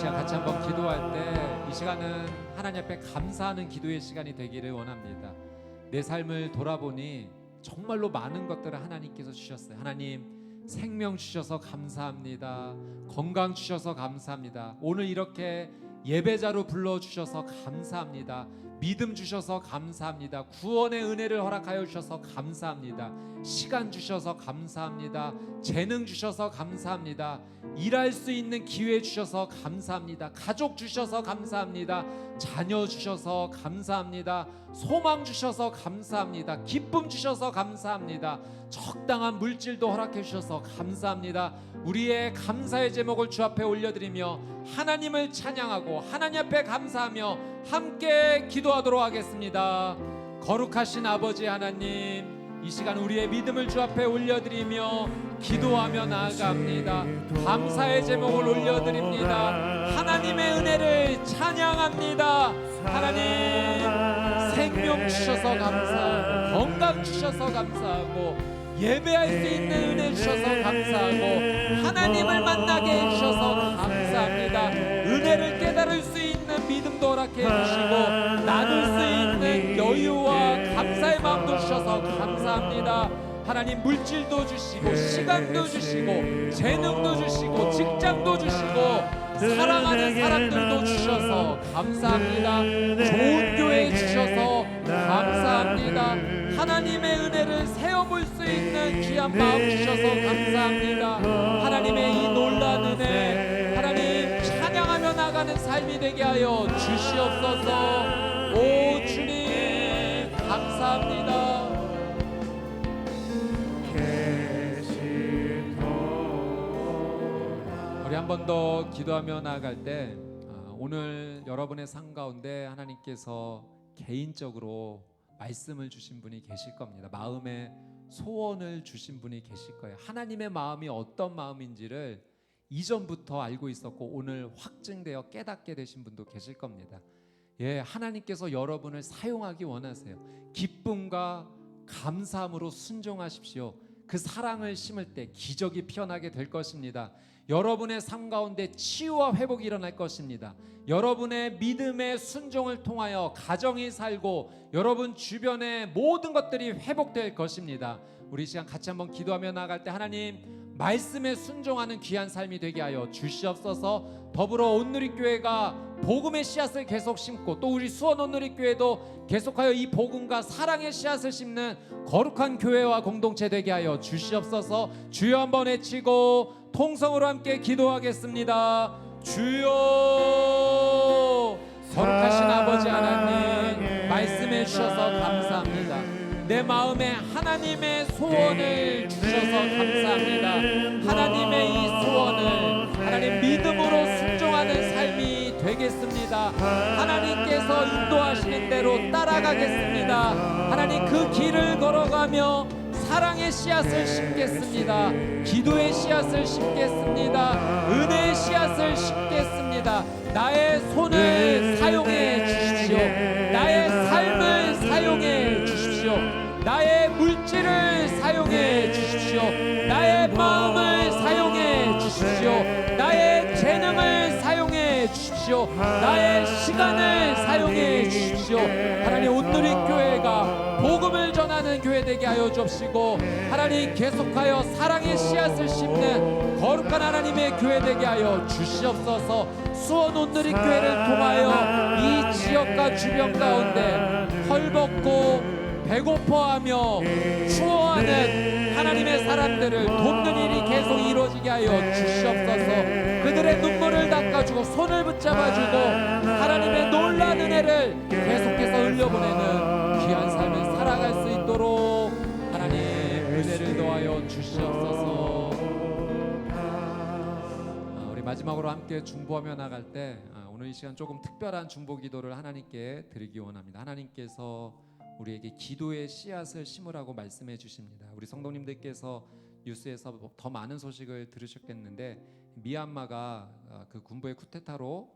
시간 같이 한번 기도할 때 이 시간은 하나님 앞에 감사하는 기도의 시간이 되기를 원합니다. 내 삶을 돌아보니 정말로 많은 것들을 하나님께서 주셨어요. 하나님 생명 주셔서 감사합니다. 건강 주셔서 감사합니다. 오늘 이렇게 예배자로 불러주셔서 감사합니다. 믿음 주셔서 감사합니다. 구원의 은혜를 허락하여 주셔서 감사합니다. 시간 주셔서 감사합니다. 재능 주셔서 감사합니다. 일할 수 있는 기회 주셔서 감사합니다. 가족 주셔서 감사합니다. 자녀 주셔서 감사합니다. 소망 주셔서 감사합니다. 기쁨 주셔서 감사합니다. 적당한 물질도 허락해 주셔서 감사합니다. 우리의 감사의 제목을 주 앞에 올려드리며 하나님을 찬양하고 하나님 앞에 감사하며 함께 기도하도록 하겠습니다. 거룩하신 아버지 하나님, 이 시간 우리의 믿음을 주 앞에 올려드리며 기도하며 나아갑니다. 감사의 제목을 올려드립니다. 하나님의 은혜를 찬양합니다. 하나님 생명 주셔서 감사하고 건강 주셔서 감사하고 예배할 수 있는 은혜 주셔서 감사하고 하나님을 만나게 해주셔서 감사합니다. 은혜를 깨달을 수 있는 믿음도 허락해 주시고 나눌 수 있는 여유와 감사의 마음도 주셔서 감사합니다. 하나님 물질도 주시고 시간도 주시고 재능도 주시고 직장도 주시고 사랑하는 사람들도 주셔서 감사합니다. 좋은 교회 주셔서 감사합니다. 하나님의 은혜를 세워볼 수 있는 귀한 마음 주셔서 감사합니다. 하나님의 이 놀라운 은혜 하나님 찬양하며 나가는 삶이 되게 하여 주시옵소서. 오 주님 감사합니다. 우리 한 번 더 기도하며 나아갈 때 오늘 여러분의 삶 가운데 하나님께서 개인적으로 말씀을 주신 분이 계실 겁니다. 마음에 소원을 주신 분이 계실 거예요. 하나님의 마음이 어떤 마음인지를 이전부터 알고 있었고 오늘 확증되어 깨닫게 되신 분도 계실 겁니다. 예, 하나님께서 여러분을 사용하기 원하세요. 기쁨과 감사함으로 순종하십시오. 그 사랑을 심을 때 기적이 피어나게 될 것입니다. 여러분의 삶 가운데 치유와 회복이 일어날 것입니다. 여러분의 믿음의 순종을 통하여 가정이 살고 여러분 주변의 모든 것들이 회복될 것입니다. 우리 시간 같이 한번 기도하며 나아갈 때 하나님 말씀에 순종하는 귀한 삶이 되게 하여 주시옵소서. 더불어 온누리교회가 복음의 씨앗을 계속 심고 또 우리 수원 온누리교회도 계속하여 이 복음과 사랑의 씨앗을 심는 거룩한 교회와 공동체 되게 하여 주시옵소서. 주여 한번 외치고 통성으로 함께 기도하겠습니다. 주여, 거룩하신 아버지 하나님 말씀해 주셔서 감사합니다. 내 마음에 하나님의 소원을 주셔서 감사합니다. 하나님의 이 소원을 하나님 믿음으로 순종하는 삶이 되겠습니다. 하나님께서 인도하시는 대로 따라가겠습니다. 하나님 그 길을 걸어가며 사랑의 씨앗을 심겠습니다. 기도의 씨앗을 심겠습니다. 은혜의 씨앗을 심겠습니다. 나의 손을 사용해 주십시오. 나의 삶을 사용해 주십시오. 나의 물질을 사용해 주십시오. 나의 마음을 사용해 주십시오. 나의 재능을 사용해 주십시오. 나의 시간을 사용해 주십시오. 하나님 온누리교회가 복음을 전하는 교회 되게 하여 주옵시고 하나님 계속하여 사랑의 씨앗을 심는 거룩한 하나님의 교회 되게 하여 주시옵소서. 수원 온누리교회를 통하여 이 지역과 주변 가운데 헐벗고 배고파하며 추워하는 하나님의 사람들을 돕는 일이 계속 이루어지게 하여 주시옵소서. 그들의 눈물을 닦아주고 손을 붙잡아주고 하나님의 놀라운 은혜를 계속해서 흘려보내는 귀한 삶을 살아갈 수 있도록 하나님 은혜를 더하여 주시옵소서. 우리 마지막으로 함께 중보하며 나갈 때 오늘 이 시간 조금 특별한 중보 기도를 하나님께 드리기 원합니다. 하나님께서 우리에게 기도의 씨앗을 심으라고 말씀해 주십니다. 우리 성도님들께서 뉴스에서 더 많은 소식을 들으셨겠는데 미얀마가 그 군부의 쿠데타로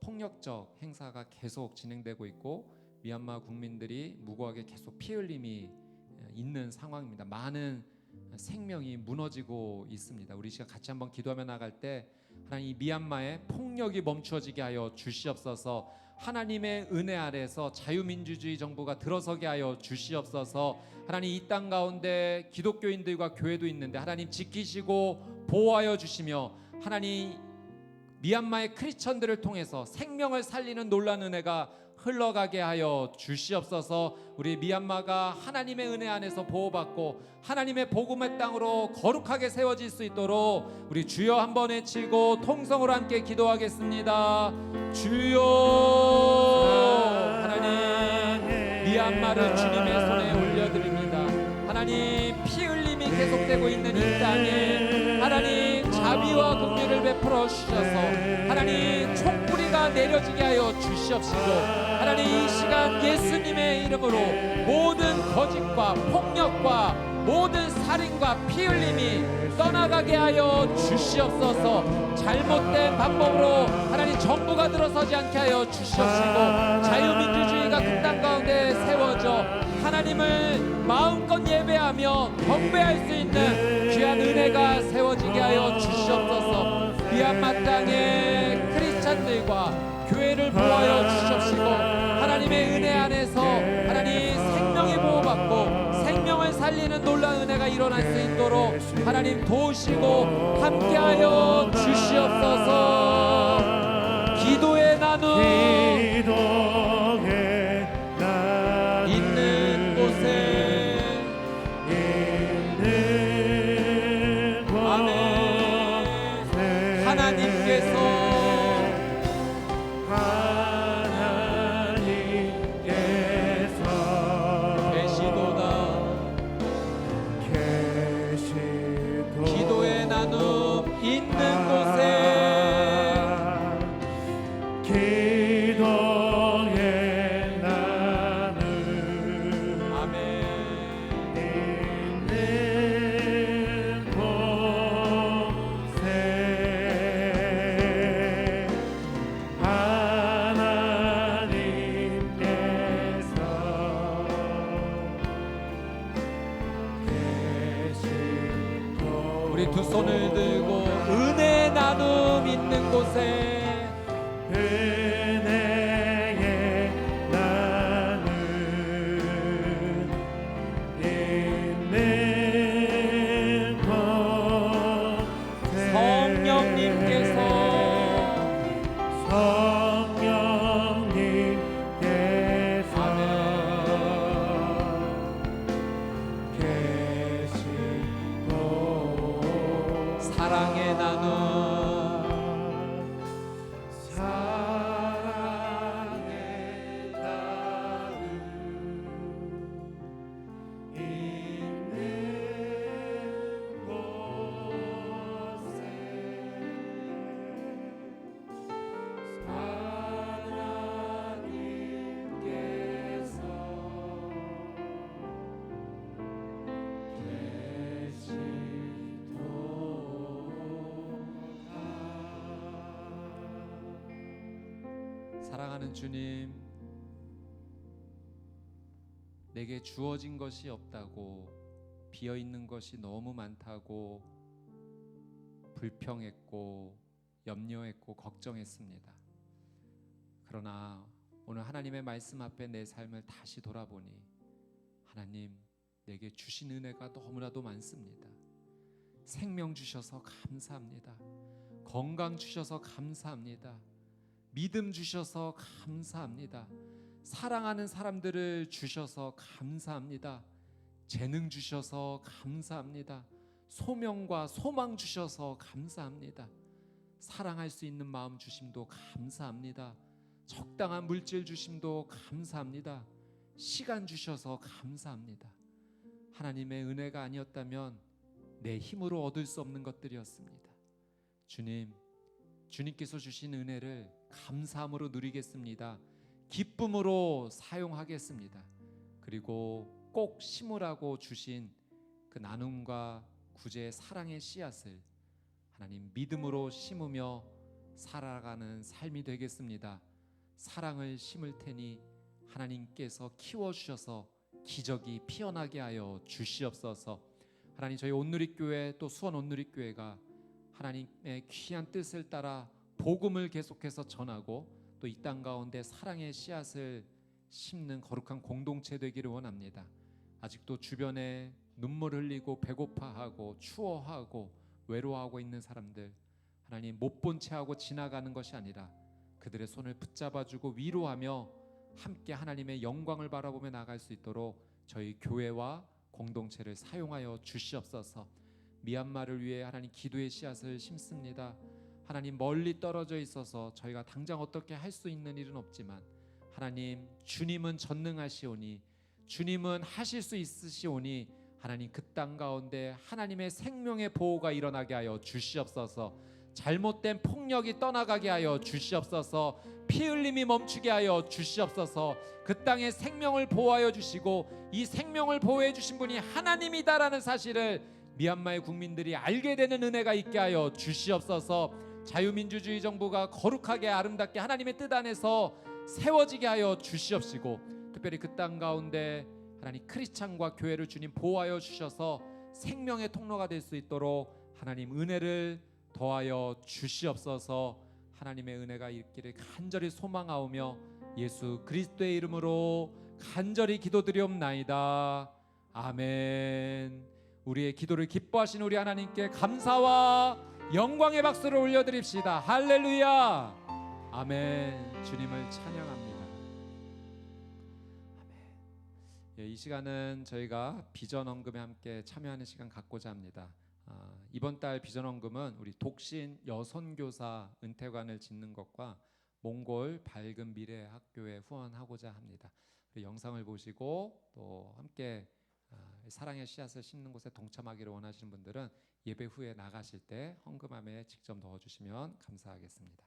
폭력적 행사가 계속 진행되고 있고 미얀마 국민들이 무고하게 계속 피 흘림이 있는 상황입니다. 많은 생명이 무너지고 있습니다. 우리 시간 같이 한번 기도하며 나갈 때 하나님 이 미얀마의 폭력이 멈추어지게 하여 주시옵소서. 하나님의 은혜 아래서 자유민주주의 정부가 들어서게 하여 주시옵소서. 하나님 이 땅 가운데 기독교인들과 교회도 있는데 하나님 지키시고 보호하여 주시며 하나님 미얀마의 크리스천들을 통해서 생명을 살리는 놀라운 은혜가 흘러가게 하여 주시옵소서. 우리 미얀마가 하나님의 은혜 안에서 보호받고 하나님의 복음의 땅으로 거룩하게 세워질 수 있도록 우리 주여 한번 외치고 통성으로 함께 기도하겠습니다. 주여. 하나님 미얀마를 주님의 손에 올려드립니다. 하나님 피 흘림이 계속되고 있는 이 땅에 하나님 자비와 긍휼을 베풀어 주셔서 하나님 총뿌리가 내려지게 하여 주시옵시고 하나님 이 시간 예수님의 이름으로 모든 거짓과 폭력과 모든 살인과 피 흘림이 떠나가게 하여 주시옵소서. 잘못된 방법으로 하나님 정부가 들어서지 않게 하여 주시옵시고 자유민주주의가 그 땅 가운데 세워져 하나님을 마음껏 예배하며 경배할 수 있는 귀한 은혜가 세워지게 하여 주시옵소서. 미얀마 땅의 크리스찬들과 교회를 보호하여 주시옵시고 하나님의 은혜 안에서 하나님 생명이 보호받고 생명을 살리는 놀라운 은혜가 일어날 수 있도록 하나님 도우시고 함께하여 주시옵소서. 기도의 나눔 있는 곳에 아멘. 하나님께서 기도의 나눔 있는 곳에 우리 두 손을 들고 은혜 나눔 있는 곳에 은혜의 나눔 있는 곳에 사랑의 나눔 사랑하는 주님, 내게 주어진 것이 없다고, 비어 있는 것이 너무 많다고 불평했고 염려했고 걱정했습니다. 그러나 오늘 하나님의 말씀 앞에 내 삶을 다시 돌아보니 하나님, 내게 주신 은혜가 너무나도 많습니다. 생명 주셔서 감사합니다. 건강 주셔서 감사합니다. 믿음 주셔서 감사합니다. 사랑하는 사람들을 주셔서 감사합니다. 재능 주셔서 감사합니다. 소명과 소망 주셔서 감사합니다. 사랑할 수 있는 마음 주심도 감사합니다. 적당한 물질 주심도 감사합니다. 시간 주셔서 감사합니다. 하나님의 은혜가 아니었다면 내 힘으로 얻을 수 없는 것들이었습니다. 주님, 주님께서 주신 은혜를 감사함으로 누리겠습니다. 기쁨으로 사용하겠습니다. 그리고 꼭 심으라고 주신 그 나눔과 구제의 사랑의 씨앗을 하나님 믿음으로 심으며 살아가는 삶이 되겠습니다. 사랑을 심을 테니 하나님께서 키워주셔서 기적이 피어나게 하여 주시옵소서. 하나님, 저희 온누리교회 또 수원 온누리교회가 하나님의 귀한 뜻을 따라 복음을 계속해서 전하고 또 이 땅 가운데 사랑의 씨앗을 심는 거룩한 공동체 되기를 원합니다. 아직도 주변에 눈물 흘리고 배고파하고 추워하고 외로워하고 있는 사람들, 하나님 못 본 채 하고 지나가는 것이 아니라 그들의 손을 붙잡아주고 위로하며 함께 하나님의 영광을 바라보며 나갈 수 있도록 저희 교회와 공동체를 사용하여 주시옵소서. 미얀마를 위해 하나님 기도의 씨앗을 심습니다. 하나님 멀리 떨어져 있어서 저희가 당장 어떻게 할 수 있는 일은 없지만 하나님 주님은 전능하시오니 주님은 하실 수 있으시오니 하나님 그 땅 가운데 하나님의 생명의 보호가 일어나게 하여 주시옵소서. 잘못된 폭력이 떠나가게 하여 주시옵소서. 피 흘림이 멈추게 하여 주시옵소서. 그 땅의 생명을 보호하여 주시고 이 생명을 보호해 주신 분이 하나님이다라는 사실을 미얀마의 국민들이 알게 되는 은혜가 있게 하여 주시옵소서. 자유민주주의 정부가 거룩하게 아름답게 하나님의 뜻 안에서 세워지게 하여 주시옵시고 특별히 그 땅 가운데 하나님 크리스찬과 교회를 주님 보호하여 주셔서 생명의 통로가 될 수 있도록 하나님 은혜를 더하여 주시옵소서. 하나님의 은혜가 있기를 간절히 소망하오며 예수 그리스도의 이름으로 간절히 기도드리옵나이다. 아멘. 우리의 기도를 기뻐하신 우리 하나님께 감사와 영광의 박수를 올려드립시다. 할렐루야. 아멘. 주님을 찬양합니다. 아멘. 예, 이 시간은 저희가 비전 헌금에 함께 참여하는 시간 갖고자 합니다. 이번 달 비전 헌금은 우리 독신 여선교사 은퇴관을 짓는 것과 몽골 밝은 미래 학교에 후원하고자 합니다. 영상을 보시고 또 함께 사랑의 씨앗을 심는 곳에 동참하기를 원하시는 분들은 예배 후에 나가실 때 헌금함에 직접 넣어주시면 감사하겠습니다.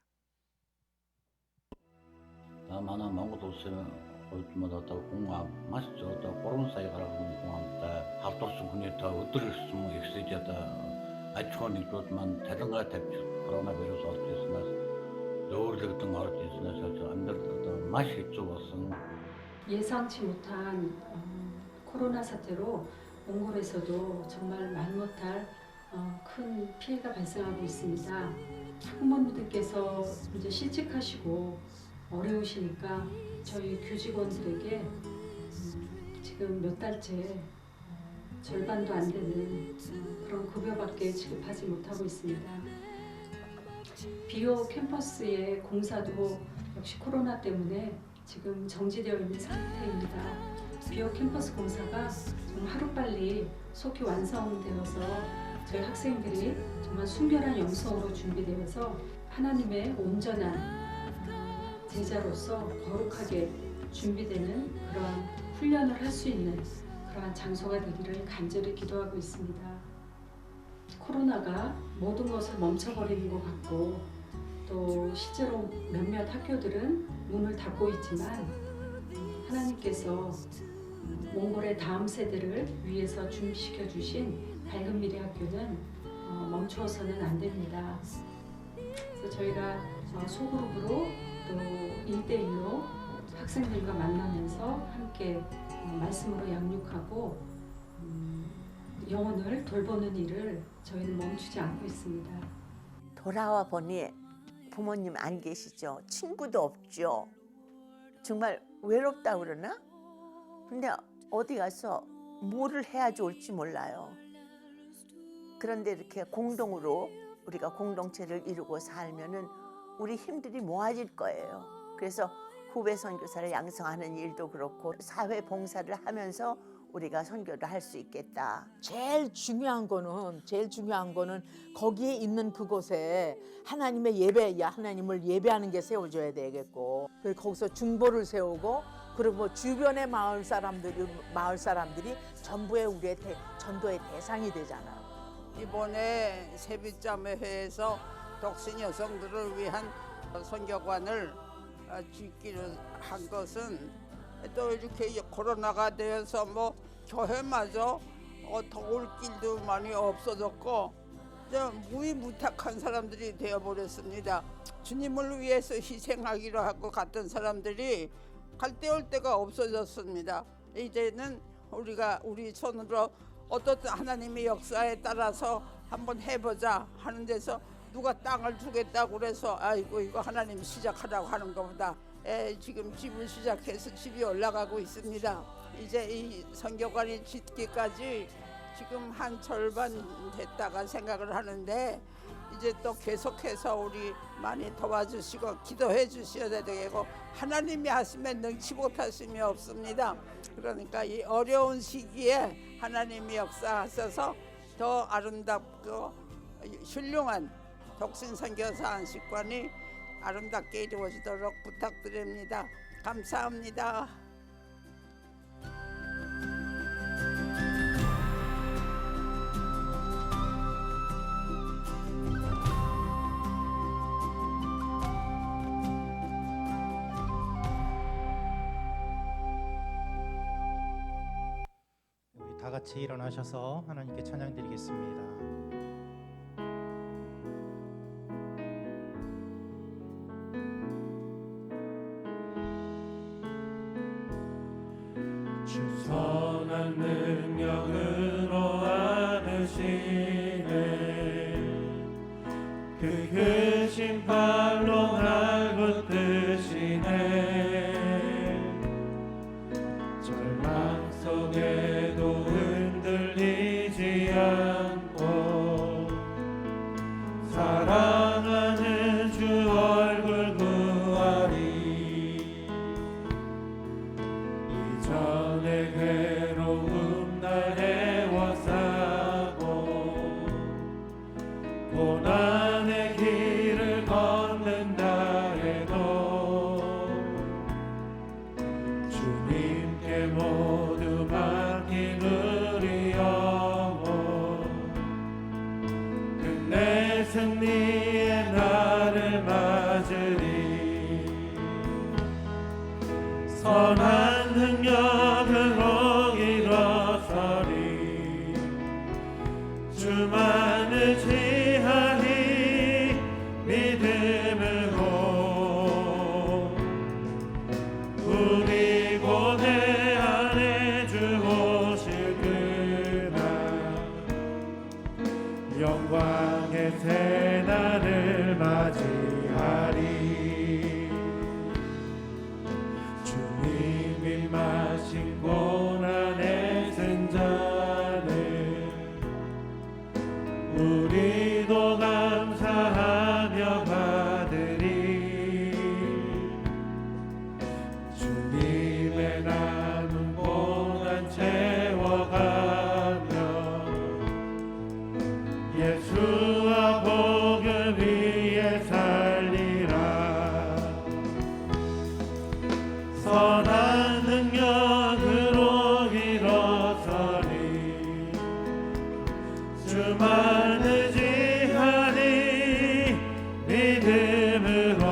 Mana Монгол улсын хувьд одоо хүн маш одоо 3 сая гаруй хүнтэй халдварсан хүнийтэй өдөр ирсэн ихсэж одоо аж ахуй нэгжүүд маань талангаа тавьж коронавирус орж ирснээр зөөлөгдөн орж ирснээр амьдрал одоо маш хэцүү болсон. 예상치 못한 코로나 사태로 몽골에서도 정말 말 못할 큰 피해가 발생하고 있습니다. 학부모님들께서 이제 실직하시고 어려우시니까 저희 교직원들에게 지금 몇 달째 절반도 안 되는 그런 급여밖에 지급하지 못하고 있습니다. 비오 캠퍼스의 공사도 역시 코로나 때문에 지금 정지되어 있는 상태입니다. 비오 캠퍼스 공사가 좀 하루빨리 속히 완성되어서 저희 학생들이 정말 순결한 영성으로 준비되어서 하나님의 온전한 제자로서 거룩하게 준비되는 그런 훈련을 할 수 있는 그러한 장소가 되기를 간절히 기도하고 있습니다. 코로나가 모든 것을 멈춰버리는 것 같고 또 실제로 몇몇 학교들은 문을 닫고 있지만 하나님께서 몽골의 다음 세대를 위해서 준비시켜 주신 밝은 미래 학교는 멈추어서는 안 됩니다. 그래서 저희가 소그룹으로 또 1대1로 학생들과 만나면서 함께 말씀으로 양육하고 영혼을 돌보는 일을 저희는 멈추지 않고 있습니다. 돌아와 보니 부모님 안 계시죠. 친구도 없죠. 정말 외롭다 그러나? 근데 어디 가서 뭐를 해야 좋을지 몰라요. 그런데 이렇게 공동으로 우리가 공동체를 이루고 살면은 우리 힘들이 모아질 거예요. 그래서 후배 선교사를 양성하는 일도 그렇고 사회 봉사를 하면서 우리가 선교를 할 수 있겠다. 제일 중요한 거는 거기에 있는 그곳에 하나님의 예배, 하나님을 예배하는 게 세워져야 되겠고, 그리고 거기서 중보를 세우고, 그리고 주변의 마을 사람들이 전부의 우리의 전도의 대상이 되잖아요. 이번에 세빛자매회에서 독신 여성들을 위한 선교관을 짓기로 한 것은 또 이렇게 코로나가 되어서 뭐 교회마저 더울 길도 많이 없어졌고 무위무탁한 사람들이 되어버렸습니다. 주님을 위해서 희생하기로 하고 갔던 사람들이 갈데올 데가 없어졌습니다. 이제는 우리가 우리 손으로 어떤 하나님의 역사에 따라서 한번 해보자 하는 데서 누가 땅을 주겠다고 그래서 아이고 이거 하나님 시작하라고 하는 것보다 지금 집을 시작해서 집이 올라가고 있습니다. 이제 이 성교관이 짓기까지 지금 한 절반 됐다가 생각을 하는데 이제 또 계속해서 우리 많이 도와주시고 기도해 주셔야 되고 하나님이 하시면 능치 못하심이 없습니다. 그러니까 이 어려운 시기에 하나님이 역사하셔서 더 아름답고 훌륭한 독신선교사 안식관이 아름답게 이루어지도록 부탁드립니다. 감사합니다. 우리 다 같이 일어나셔서 하나님께 찬양 드리겠습니다. 주 선한 능력으로 안으시네 그 크신 팔로 날 붙드시네 절망 속에도 흔들리지 않고 사랑하는 주 얼굴 구하리 이전의 괴로움 날 애워싸고 고난의 길을 걷는다 해도 주님께 모두 맡긴 우리 영혼 끝내 승리의 날을 맞으리 선한 능력으로 일어서리 주만 의지하리 믿음으로 우리 고대 안에 주 오실 그날 영광의 새날을 맞이하리 주님이 마신 고난의 승자는 우리도 감사하며 받으리 주님의 남은 고난 채워가며 예수와 복음 위에 살리라 선한 능력으로 일어서리 주만 의지하리 믿음으로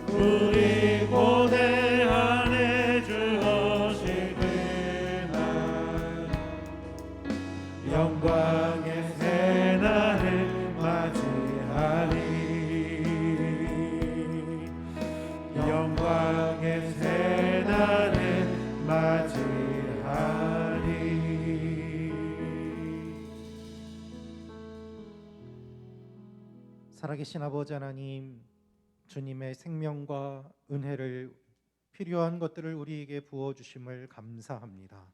우리 고대 안에 주 오실 그날 영광의 새날을 맞이하리 영광의 새날을 맞이하리 살아계신 아버지 하나님, 주님의 생명과 은혜를 필요한 것들을 우리에게 부어주심을 감사합니다.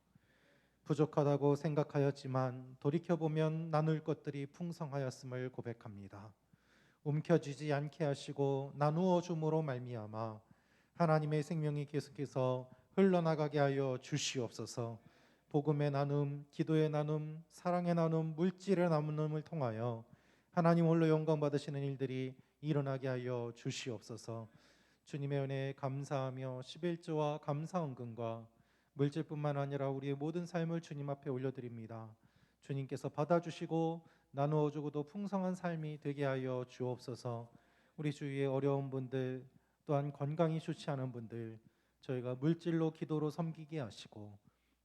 부족하다고 생각하였지만 돌이켜보면 나눌 것들이 풍성하였음을 고백합니다. 움켜쥐지 않게 하시고 나누어 줌으로 말미암아 하나님의 생명이 계속해서 흘러나가게 하여 주시옵소서. 복음의 나눔, 기도의 나눔, 사랑의 나눔, 물질의 나눔을 통하여 하나님 홀로 영광 받으시는 일들이 일어나게 하여 주시옵소서. 주님의 은혜에 감사하며 11조와 감사 헌금과 물질뿐만 아니라 우리의 모든 삶을 주님 앞에 올려드립니다. 주님께서 받아주시고 나누어주고 도 풍성한 삶이 되게 하여 주옵소서. 우리 주위에 어려운 분들, 또한 건강이 좋지 않은 분들, 저희가 물질로 기도로 섬기게 하시고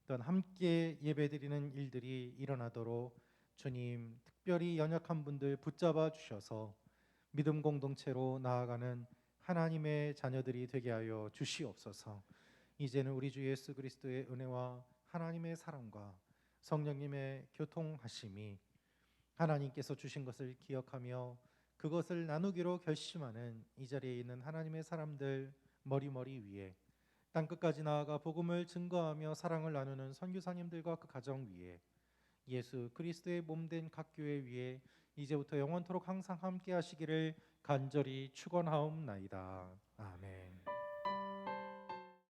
또한 함께 예배드리는 일들이 일어나도록 주님 특별히 연약한 분들 붙잡아 주셔서 믿음 공동체로 나아가는 하나님의 자녀들이 되게 하여 주시옵소서. 이제는 우리 주 예수 그리스도의 은혜와 하나님의 사랑과 성령님의 교통하심이 하나님께서 주신 것을 기억하며 그것을 나누기로 결심하는 이 자리에 있는 하나님의 사람들 머리머리 위에 땅끝까지 나아가 복음을 증거하며 사랑을 나누는 선교사님들과 그 가정 위에 예수 그리스도의 몸된 각 교회 위에 이제부터 영원토록 항상 함께 하시기를 간절히 축원하옵나이다. 아멘.